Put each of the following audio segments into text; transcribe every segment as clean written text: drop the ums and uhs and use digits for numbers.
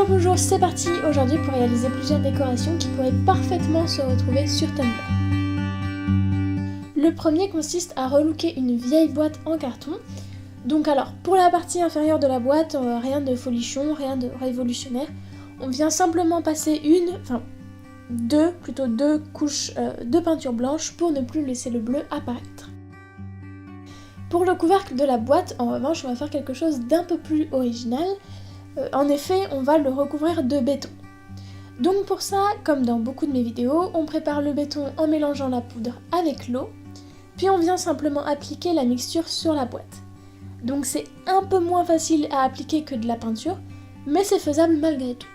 Bonjour, c'est parti aujourd'hui pour réaliser plusieurs décorations qui pourraient parfaitement se retrouver sur Tumblr. Le premier consiste à relooker une vieille boîte en carton. Donc alors, pour la partie inférieure de la boîte, rien de folichon, rien de révolutionnaire. On vient simplement passer deux couches de peinture blanche pour ne plus laisser le bleu apparaître. Pour le couvercle de la boîte, en revanche, on va faire quelque chose d'un peu plus original. En effet, on va le recouvrir de béton. Donc pour ça, comme dans beaucoup de mes vidéos, on prépare le béton en mélangeant la poudre avec l'eau, puis on vient simplement appliquer la mixture sur la boîte. Donc c'est un peu moins facile à appliquer que de la peinture, mais c'est faisable malgré tout.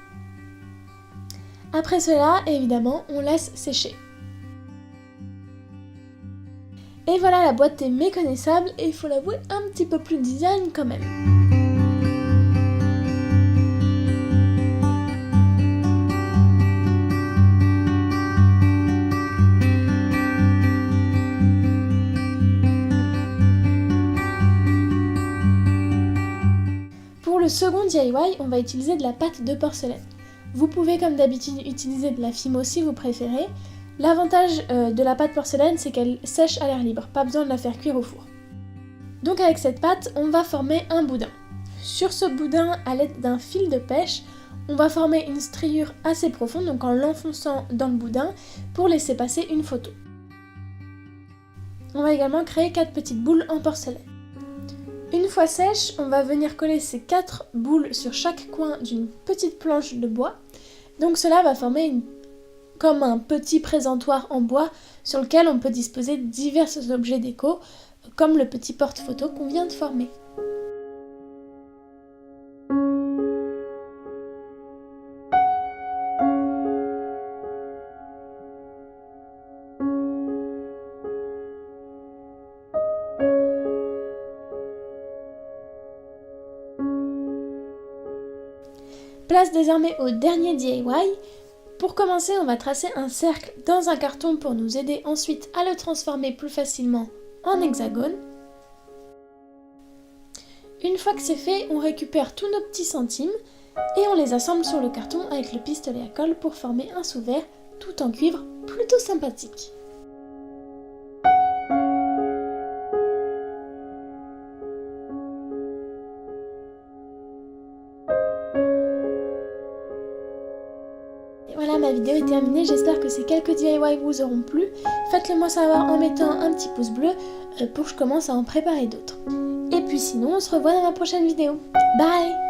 Après cela, évidemment, on laisse sécher. Et voilà, la boîte est méconnaissable et il faut l'avouer un petit peu plus design quand même. Pour le second DIY, on va utiliser de la pâte de porcelaine. Vous pouvez comme d'habitude utiliser de la Fimo si vous préférez. L'avantage de la pâte porcelaine, c'est qu'elle sèche à l'air libre, pas besoin de la faire cuire au four. Donc avec cette pâte, on va former un boudin. Sur ce boudin, à l'aide d'un fil de pêche, on va former une striure assez profonde, donc en l'enfonçant dans le boudin, pour laisser passer une photo. On va également créer 4 petites boules en porcelaine. Une fois sèche, on va venir coller ces 4 boules sur chaque coin d'une petite planche de bois. Donc cela va former comme un petit présentoir en bois sur lequel on peut disposer divers objets déco, comme le petit porte-photo qu'on vient de former. Place désormais au dernier DIY. Pour commencer, on va tracer un cercle dans un carton pour nous aider ensuite à le transformer plus facilement en hexagone. Une fois que c'est fait, on récupère tous nos petits centimes et on les assemble sur le carton avec le pistolet à colle pour former un sous-verre tout en cuivre plutôt sympathique. Voilà, ma vidéo est terminée, j'espère que ces quelques DIY vous auront plu. Faites-le moi savoir en mettant un petit pouce bleu pour que je commence à en préparer d'autres. Et puis sinon, on se revoit dans ma prochaine vidéo. Bye!